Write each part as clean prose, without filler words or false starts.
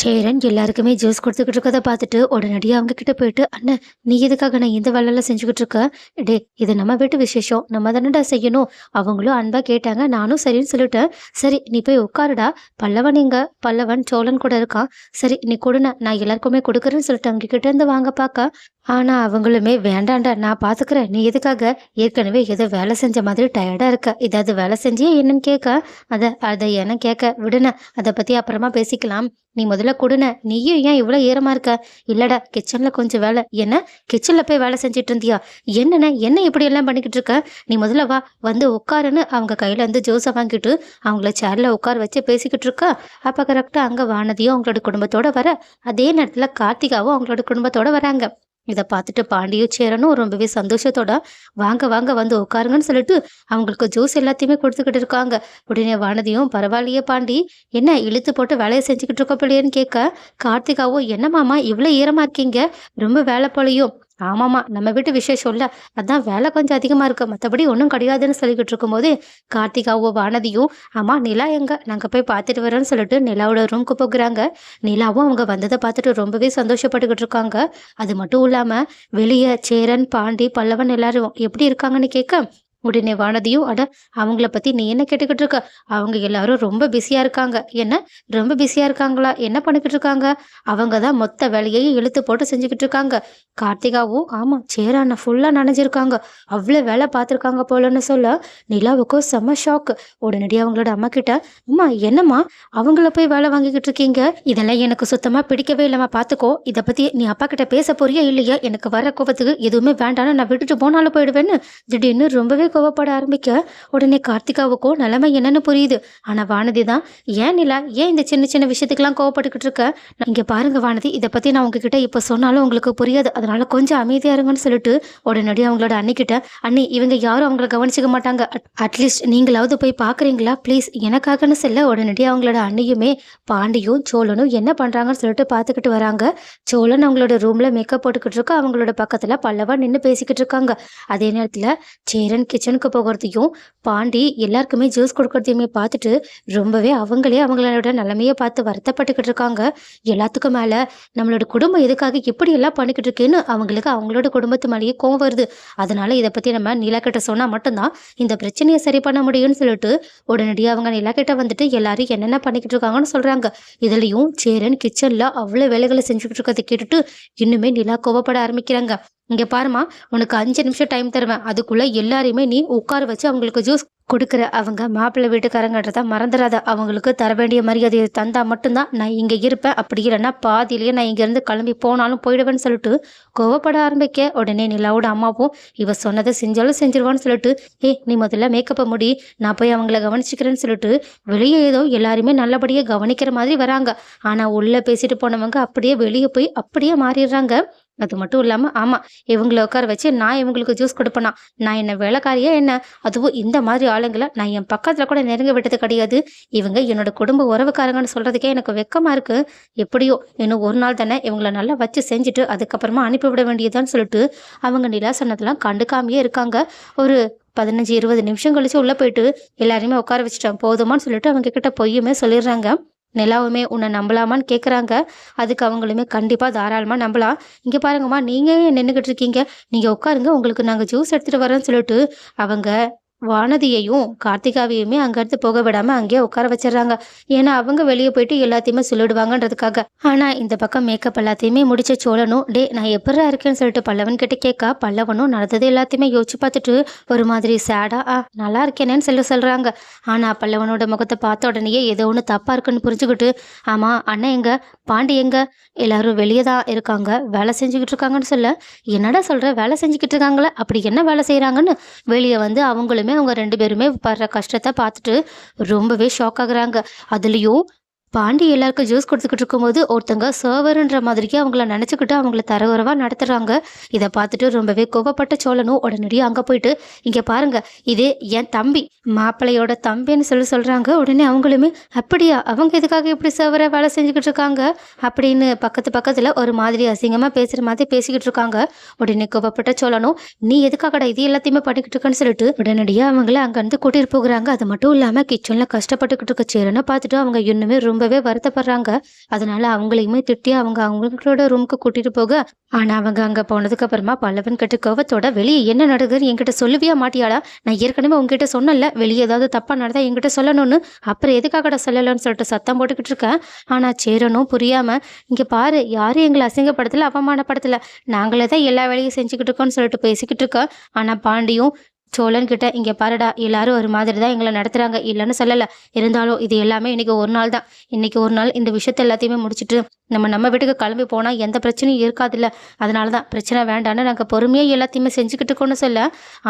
சேரன் எல்லாருக்குமே ஜூஸ் குடுத்துக்கிட்டு இருக்கத பார்த்துட்டு, உடனடியா அவங்க கிட்ட போயிட்டு, "அண்ணன், நீ எதுக்காக நான் இந்த வேலைலாம் செஞ்சுக்கிட்டு இருக்க? டேய், இது நம்ம வீட்டு விசேஷம். நம்ம தானடா செய்யணும்." அவங்களும் அன்பா கேட்டாங்க. நானும் சரின்னு சொல்லிட்டேன். "சரி, நீ போய் உட்காருடா. பல்லவன் எங்க? பல்லவன், சோழன் கூட இருக்கான். சரி, நீ குடுண்ணே. நான் எல்லாருக்குமே குடுக்குறேன்னு" சொல்லிட்டு அவங்க கிட்ட இருந்து வாங்க பாக்க. ஆனா அவங்களுமே, "வேண்டான்டா, நான் பாத்துக்கிறேன். நீ எதுக்காக? ஏற்கனவே ஏதோ வேலை செஞ்ச மாதிரி டயர்டா இருக்க. ஏதாவது வேலை செஞ்சியா என்னன்னு?" கேட்க, அத என்ன கேட்க விடுண்ணே. அத பத்தி அப்புறமா பேசிக்கலாம். நீ முதல்ல குடுண்ணே. நீயும் ஏன் இவ்ளோ ஈரமா இருக்க? இல்லடா, கிச்சன்ல கொஞ்சம் வேலை. என்ன? கிச்சன்ல போய் வேலை செஞ்சுட்டு இருந்தியா? என்னண்ணே, என்ன இப்படி எல்லாம் பண்ணிக்கிட்டு இருக்க? நீ முதல்ல வா, வந்து உட்காருன்னு அவங்க கையில இருந்து ஜூஸை வாங்கிட்டு அவங்கள சேர்ல உட்கார வச்சு பேசிக்கிட்டு இருக்கா. அப்ப கரெக்டா அங்க வானதியும் அவங்களோட குடும்பத்தோட வர, அதே நேரத்துல கார்த்திகாவும் அவங்களோட குடும்பத்தோட வராங்க. இத பார்த்துட்டு பாண்டியும் சேரனும் ரொம்பவே சந்தோஷத்தோட, "வாங்க வாங்க, வந்து உட்காருங்கன்னு" சொல்லிட்டு அவங்களுக்கு ஜூஸ் எல்லாத்தையுமே கொடுத்துக்கிட்டு இருக்காங்க. உடனே வானதியும், "பரவாயில்லையே பாண்டி, என்ன இழுத்து போட்டு வேலையை செஞ்சுக்கிட்டு இருக்க போலயேன்னு?" கேட்க, கார்த்திகாவும், "என்ன மாமா இவ்வளோ ஈரமா இருக்கீங்க? ரொம்ப வேலை போலயும்." "ஆமாமா, நம்ம வீட்டு விசேஷம்ல, அதான் வேலை கொஞ்சம் அதிகமா இருக்கு, மற்றபடி ஒன்றும் கிடையாதுன்னு" சொல்லிக்கிட்டு இருக்கும்போது, கார்த்திகாவும் வானதியும், "ஆமா, நிலா எங்க? நாங்க போய் பார்த்துட்டு வரோன்னு" சொல்லிட்டு நிலாவோட ரூமுக்கு போகுறாங்க. நிலாவும் அவங்க வந்ததை பார்த்துட்டு ரொம்பவே சந்தோஷப்பட்டுக்கிட்டு இருக்காங்க. அது மட்டும் இல்லாம வெளிய சேரன், பாண்டி, பல்லவன் எல்லாரும் எப்படி இருக்காங்கன்னு கேட்க, உடனே வானதியும், "அட, அவங்கள பத்தி நீ என்ன கேட்டுக்கிட்டு இருக்க? அவங்க எல்லாரும் ரொம்ப பிஸியா இருக்காங்க." "என்ன? ரொம்ப பிஸியா இருக்காங்களா? என்ன பண்ணிக்கிட்டு இருக்காங்க?" "அவங்க தான் மொத்த வேலையையும் இழுத்து போட்டு செஞ்சுக்கிட்டு இருக்காங்க." கார்த்திகாவும், "ஆமா, சேரான ஃபுல்லா நனைஞ்சிருக்காங்க. அவ்வளோ வேலை பார்த்துருக்காங்க போலன்னு" சொல்ல, நிலாவுக்கும் செம்ம ஷாக்கு. உடனடியாக அவங்களோட அம்மா கிட்ட, "அம்மா, என்னம்மா அவங்கள போய் வேலை வாங்கிக்கிட்டு இருக்கீங்க? இதெல்லாம் எனக்கு சுத்தமா பிடிக்கவே இல்லம்மா, பார்த்துக்கோ. இதை பத்தி நீ அப்பா கிட்ட பேச போறியா இல்லையா? எனக்கு வர கோபத்துக்கு எதுவுமே வேண்டான்னு நான் விட்டுட்டு போனாலும் போயிடுவேன்னு" திடீர்னு ரொம்பவே கோவப்பட ஆரம்பிக்க, உடனே கார்த்திகாவுக்கும் நிலைமை என்னன்னு புரியுது. ஆனா வானதி தான், "ஏன் நிலா, ஏன் இந்த சின்ன சின்ன விஷயத்துக்கெல்லாம் கோவப்பட்டுக்கிட்டு இருக்க? இங்க பாருங்க வானதி, இதை பத்தி நான் உங்ககிட்ட இப்ப சொன்னாலும் உங்களுக்கு புரியாது, அதனால கொஞ்சம் அமைதியா இருங்கன்னு" சொல்லிட்டு உடனடியாக அவங்களோட அண்ணிக்கிட்ட, "அண்ணி, இவங்க யாரும் அவங்கள கவனிச்சுக்க மாட்டாங்க. அட்லீஸ்ட் நீங்களாவது போய் பாக்குறீங்களா ப்ளீஸ்?" எனக்காகன்னு சொல்ல, உடனடியாக அவங்களோட அண்ணியுமே பாண்டியும் சோழனும் என்ன பண்றாங்கன்னு சொல்லிட்டு பார்த்துக்கிட்டு வராங்க. சோழன் அவங்களோட ரூம்ல மேக்கப் போட்டுக்கிட்டு இருக்க, அவங்களோட பக்கத்துல பல்லவா நின்று பேசிக்கிட்டு இருக்காங்க. அதே நேரத்துல சேரன் கிச்சனுக்கு போகிறதையும் பாண்டி எல்லாருக்குமே ஜூஸ் கொடுக்கறதையுமே பார்த்துட்டு ரொம்பவே அவங்களே அவங்களோட நிலைமையை பார்த்து வருத்தப்பட்டுக்கிட்டு இருக்காங்க. எல்லாத்துக்கும் மேல நம்மளோட குடும்பம் எதுக்காக இப்படி எல்லாம் பண்ணிக்கிட்டு இருக்கேன்னு அவங்களுக்கு அவங்களோட குடும்பத்து மேலேயே கோவம் வருது. அதனால இதை பத்தி நம்ம நிலா கிட்ட சொன்னா மட்டும்தான் இந்த பிரச்சனையை சரி பண்ண முடியும்னு சொல்லிட்டு உடனடியாக அவங்க நிலா கிட்ட வந்துட்டு எல்லாரும் என்னென்ன பண்ணிக்கிட்டு இருக்காங்கன்னு சொல்றாங்க. இதுலயும் சேரன் கிச்சன்ல அவ்வளவு வேலைகளை செஞ்சுக்கிட்டு இருக்கிறத கேட்டுட்டு இன்னுமே நிலா கோவப்பட ஆரம்பிக்கிறாங்க. "இங்க பாருமா, உனக்கு 5 நிமிஷம் டைம் தருவேன். அதுக்குள்ள எல்லாரையுமே நீ உட்கார வச்சு அவங்களுக்கு ஜூஸ் கொடுக்குற. அவங்க மாப்பிள்ளை வீட்டுக்காரங்கன்றத மறந்துடாத. அவங்களுக்கு தர வேண்டிய மரியாதையை தந்தா மட்டும்தான் நான் இங்க இருப்பேன். அப்படி இல்லைன்னா பாதியிலேயே நான் இங்க இருந்து கிளம்பி போனாலும் போயிடுவேன்னு" சொல்லிட்டு கோவப்பட ஆரம்பிக்க, உடனே நிலாவோட அம்மாவும், "இவ சொன்னதை செஞ்சாலும் செஞ்சிருவான்னு" சொல்லிட்டு, நீ முதல்ல மேக்கப்பை முடி, நான் போய் அவங்கள கவனிச்சுக்கிறேன்னு" சொல்லிட்டு வெளியே ஏதோ எல்லாருமே நல்லபடியா கவனிக்கிற மாதிரி வராங்க. ஆனா உள்ள பேசிட்டு போனவங்க அப்படியே வெளியே போய் அப்படியே மாறிடுறாங்க. அது மட்டும் இல்லாம, ஆமா, இவங்கள உட்கார வச்சு நான் இவங்களுக்கு ஜூஸ் கொடுப்பேனா? நான் என்ன வேலைக்காரியா என்ன? அதுவும் இந்த மாதிரி ஆளுங்களை நான் என் பக்கத்துல கூட நெருங்க விட்டது கிடையாது. இவங்க என்னோட குடும்ப உறவுக்காரங்கன்னு சொல்றதுக்கே எனக்கு வெக்கமா இருக்கு. எப்படியோ இன்னும் ஒரு நாள் தானே, இவங்கள நல்லா வச்சு செஞ்சுட்டு அதுக்கப்புறமா அனுப்பிவிட வேண்டியதான்னு சொல்லிட்டு அவங்க நிலா சொன்னதெல்லாம் கண்டுக்காமையே இருக்காங்க. ஒரு 15, 20 நிமிஷம் கழிச்சு உள்ள போயிட்டு எல்லாரையுமே உட்கார வச்சுட்டேன் போதுமான்னு சொல்லிட்டு அவங்க கிட்ட பொய்யுமே சொல்லிடுறாங்க. நிலாவுமே, "உன்னை நம்பலாமான்னு?" கேட்குறாங்க. அதுக்கு அவங்களுமே, "கண்டிப்பா, தாராளமா நம்பலாம். இங்க பாருங்கம்மா, நீங்க ஏன் நின்றுக்கிட்டு இருக்கீங்க? நீங்க உட்காருங்க, உங்களுக்கு நாங்க ஜூஸ் எடுத்துட்டு வரோன்னு" சொல்லிட்டு அவங்க வானதியையும் கார்த்திகாவையுமே அங்கிருந்து போக விடாம அங்கேயே உட்கார வச்சிடுறாங்க. ஏன்னா அவங்க வெளியே போயிட்டு எல்லாத்தையுமே சொல்லிடுவாங்கன்றதுக்காக. ஆனா இந்த பக்கம் மேக்கப் எல்லாத்தையுமே முடிச்ச சோழனும், "டே, நான் எப்படிரா இருக்கேன்னு" சொல்லிட்டு பல்லவன் கிட்ட கேட்க, பல்லவனும் நடந்தது எல்லாத்தையுமே யோசிச்சு பார்த்துட்டு ஒரு மாதிரி சேடா, நல்லா இருக்கேனேன்னு சொல்றாங்க. ஆனா பல்லவனோட முகத்தை பார்த்த உடனேயே ஏதோ ஒன்று தப்பா இருக்குன்னு புரிஞ்சுக்கிட்டு, "ஆமா, அண்ணன் எங்க? பாண்டி எங்க? எல்லாரும் வெளியே தான் இருக்காங்க, வேலை செஞ்சுக்கிட்டு இருக்காங்கன்னு" சொல்ல, "என்னடா சொல்ற? வேலை செஞ்சுக்கிட்டு இருக்காங்களா? அப்படி என்ன வேலை செய்யறாங்கன்னு?" வெளியே வந்து அவங்களுமே அவங்க 2 பேருமே படுற கஷ்டத்த பார்த்துட்டு ரொம்பவே ஷாக் ஆகுறாங்க. அதுலயும் பாண்டி எல்லாருக்கும் ஜூஸ் கொடுத்துக்கிட்டு இருக்கும்போது ஒருத்தங்க சர்வர்ன்ற மாதிரியே அவங்கள நினச்சிக்கிட்டு அவங்கள தரகுறவா நடத்துறாங்க. இதை பார்த்துட்டு ரொம்பவே கோவப்பட்ட சோழனும் உடனடியாக அங்கே போயிட்டு, "இங்கே பாருங்க, இதே என் தம்பி, மாப்பிள்ளையோட தம்பின்னு சொல்றாங்க." உடனே அவங்களுமே, "அப்படியா? அவங்க எதுக்காக இப்படி சர்வரை வேலை செஞ்சுக்கிட்டு இருக்காங்க?" அப்படின்னு பக்கத்துல ஒரு மாதிரி அசிங்கமாக பேசுகிற மாதிரி பேசிக்கிட்டு இருக்காங்க. உடனே கோவப்பட்ட சோழனும், "நீ எதுக்காகடா இது எல்லாத்தையுமே பண்ணிக்கிட்டு இருக்கன்னு?" சொல்லிட்டு உடனடியாக அவங்கள அங்கேருந்து கூட்டிட்டு போகிறாங்க. அது மட்டும் இல்லாமல் கிச்சனில் கஷ்டப்பட்டுக்கிட்டு இருக்க சேரனை பார்த்துட்டு அவங்க இன்னுமே ரொம்ப ரொம்பவே வருத்தப்படுறாங்க. அதனால அவங்களையுமே திட்டி அவங்க அவங்களோட ரூமுக்கு கூட்டிட்டு போக, ஆனா அவங்க அங்க போனதுக்கு அப்புறமா பல்லவன் கிட்ட கோவத்தோட, வெளியே என்ன நடக்குதுன்னு என்கிட்ட சொல்லுவியா மாட்டியாடா? நான் ஏற்கனவே உங்ககிட்ட சொன்னேன்ல, வெளியே ஏதாவது தப்பா நடந்தா என்கிட்ட சொல்லணும்னு. அப்புறம் எதுக்காகடா சொல்லலன்னு சொல்லிட்டு சத்தம் போட்டுக்கிட்டு இருக்கேன். ஆனா சேரனும் புரியாம, இங்க பாரு, யாரும் எங்களை அசிங்கப்படுத்தல, அவமானப்படுத்தல. நாங்களே தான் எல்லா வேலையும் செஞ்சுக்கிட்டு இருக்கோம்னு சொல்லிட்டு பேசிக்கிட்டு இருக்கேன். ஆனா பாண்டியும் சோழன் கிட்ட, இங்க பாருடா, எல்லாரும் ஒரு மாதிரி தான் எங்களை நடத்துறாங்க, இல்லைன்னு சொல்லல. இருந்தாலும் இது எல்லாமே இன்னைக்கு ஒரு நாள் தான். இன்னைக்கு ஒரு நாள் இந்த விஷயத்த எல்லாத்தையுமே முடிச்சிட்டு நம்ம வீட்டுக்கு கிளம்பி போனா எந்த பிரச்சனையும் இருக்காதுல்ல. அதனாலதான் பிரச்சனை வேண்டான்னு நாங்க பொறுமையா எல்லாத்தையுமே செஞ்சுக்கிட்டு இருக்கோம்னு சொல்ல.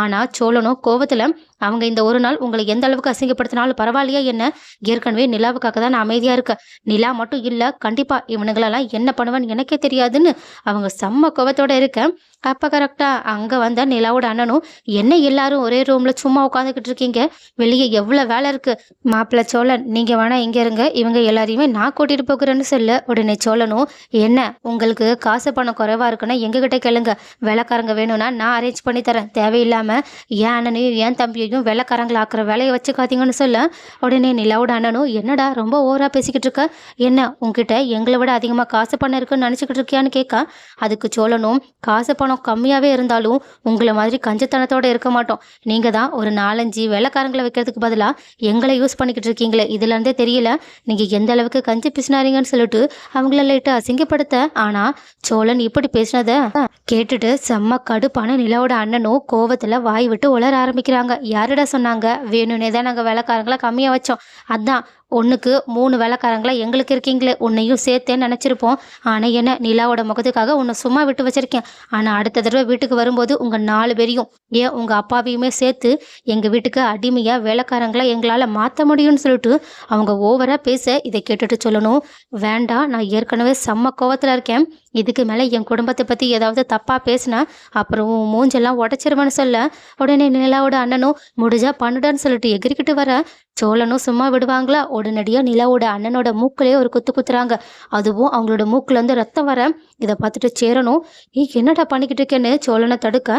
ஆனா சோழனும் கோவத்துல, அவங்க இந்த ஒரு நாள் உங்களை எந்த அளவுக்கு அசிங்கப்படுத்தினாலும் பரவாயில்லையா என்ன? ஏற்கனவே நிலாவுக்காக தான் நான் அமைதியா இருக்கேன். நிலா மட்டும் இல்ல, கண்டிப்பா இவனுங்களெல்லாம் என்ன பண்ணுவேன்னு எனக்கே தெரியாதுன்னு அவங்க செம்ம கோவத்தோட இருக்க. அப்ப கரெக்டா அங்க வந்த நிலாவோட அண்ணனும், என்ன எல்லாரும் ஒரே ரூம்ல சும்மா உட்காந்துக்கிட்டு இருக்கீங்க? வெளியே எவ்வளவு வேலை இருக்கு. மாப்பிள்ள சோழன், நீங்க வேணா இங்க இருங்க, இவங்க எல்லாரையுமே நான் கூட்டிட்டு போகிறேன்னு சொல்ல. உடனே சோழனும், என்ன உங்களுக்கு காசு பணம் குறைவா இருக்குன்னா எங்ககிட்ட கேளுங்க. வேலைக்காரங்க வேணும்னா நான் அரேஞ்ச் பண்ணி தரேன். தேவையில்லாம என் அண்ணனையும் என் தம்பியையும் வேலைக்காரங்களை ஆக்குற வேலையை வச்சுக்காதீங்கன்னு சொல்ல. உடனே நிலாவோட அண்ணனும், என்னடா ரொம்ப ஓவரா பேசிக்கிட்டு இருக்க? என்ன உங்ககிட்ட எங்களை விட அதிகமா காசு பணம் இருக்குன்னு நினைச்சுக்கிட்டு இருக்கியான்னு கேட்க. அதுக்கு சோழனும், காசு பணம் கம்மியாவே இருந்தாலும் உங்களை மாதிரி கஞ்சத்தனத்தோட இருக்க மாட்டோம். நீங்க தான் ஒரு 4-5 வேலைக்காரங்களை வைக்கிறதுக்கு பதிலா எங்களை யூஸ் பண்ணிக்கிட்டு இருக்கீங்களே. இதுல இருந்தே தெரியல நீங்க எந்த அளவுக்கு கஞ்சி பிசினாரீங்கன்னு சொல்லிட்டு அவங்கள லைட்டா அசிங்கப்படுத்த. ஆனா சோழன் இப்படி பேசினத கேட்டுட்டு செம்ம கடுப்பான நிலாவோட அண்ணனும் கோவத்துல வாய் விட்டு உளர ஆரம்பிக்கிறாங்க. யாருடா சொன்னாங்க? வேணும்னே தான் நாங்க வேலைக்காரங்களை கம்மியா வச்சோம். அதான் ஒன்றுக்கு 3 வேலைக்காரங்களா எங்களுக்கு இருக்கீங்களே, உன்னையும் சேர்த்தேன்னு நினச்சிருப்போம். ஆனால் என்ன, நிலாவோட முகத்துக்காக உன்னை சும்மா விட்டு வச்சிருக்கேன். ஆனால் அடுத்த தடவை வீட்டுக்கு வரும்போது உங்கள் 4 பேரையும், ஏன் உங்கள் அப்பாவையுமே சேர்த்து எங்கள் வீட்டுக்கு அடிமையாக வேலைக்காரங்களா எங்களால் மாற்ற முடியும்னு சொல்லிட்டு அவங்க ஓவராக பேச. இதை கேட்டுட்டு சொல்லணும், வேண்டாம், நான் ஏற்கனவே செம்ம கோவத்தில் இருக்கேன். இதுக்கு மேலே என் குடும்பத்தை பற்றி ஏதாவது தப்பாக பேசினா அப்புறம் மூஞ்செல்லாம் உடச்சிருவேன்னு சொல்ல. உடனே நிலாவோட அண்ணனும், முடிஞ்சா பண்ணுடான்னு சொல்லிட்டு எகிரிக்கிட்டு வர. சோழனும் சும்மா விடுவாங்களா? உடனடியாக நிலாவோட அண்ணனோட மூக்கிலே ஒரு குத்து குத்துறாங்க. அதுவும் அவங்களோட மூக்குலேருந்து ரத்தம் வர. இதை பார்த்துட்டு சேரனும், என்னடா பண்ணிக்கிட்டு இருக்கேன்னு சோழனை தடுக்க.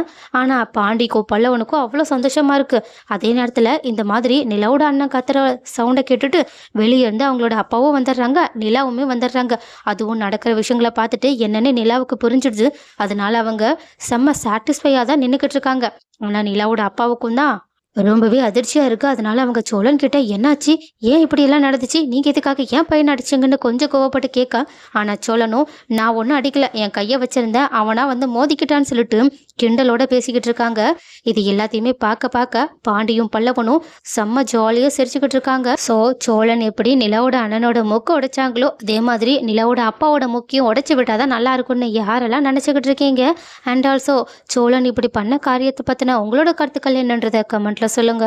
ஆனால் பாண்டிக்கும் பல்லவனுக்கும் அவ்வளோ சந்தோஷமா இருக்கு. அதே நேரத்தில் இந்த மாதிரி நிலாவோட அண்ணன் கத்துற சவுண்டை கேட்டுட்டு வெளியே இருந்து அவங்களோட அப்பாவும் வந்துடுறாங்க, நிலாவுமே வந்துடுறாங்க. அதுவும் நடக்கிற விஷயங்களை பார்த்துட்டு என்னன்னு நிலாவுக்கு புரிஞ்சிடுது. அதனால அவங்க செம்ம சாட்டிஸ்ஃபையாக தான் நின்றுக்கிட்டு இருக்காங்க. ஆனால் நிலாவோட அப்பாவுக்கும் தான் ரொம்பவே அதிர்ச்சியா இருக்கு. அதனால அவங்க சோழன் கிட்ட, என்னாச்சு, ஏன் இப்படி எல்லாம் நடந்துச்சு, நீங்க எதுக்காக ஏன் பையன் அடிச்சீங்கன்னு கொஞ்சம் கோவப்பட்டு கேட்க. ஆனா சோழனும், நான் ஒன்றும் அடிக்கல, என் கையை வச்சிருந்தேன், அவனா வந்து மோதிக்கிட்டான்னு சொல்லிட்டு கிண்டலோட பேசிக்கிட்டு இருக்காங்க. இது எல்லாத்தையுமே பார்க்க பார்க்க பாண்டியும் பல்லவனும் செம்ம ஜாலியா சிரிச்சுக்கிட்டு இருக்காங்க. ஸோ சோழன் எப்படி நிலாவோட அண்ணனோட மூக்க உடைச்சாங்களோ அதே மாதிரி நிலாவோட அப்பாவோட மூக்கையும் உடைச்சு விட்டாதான் நல்லா இருக்கும்னு யாரெல்லாம் நினைச்சுக்கிட்டு இருக்கீங்க? அண்ட் ஆல்சோ சோழன் இப்படி பண்ண காரியத்தை பத்தின உங்களோட கருத்துக்கள் என்னன்றதை கமெண்ட்ல சொல்லுங்க.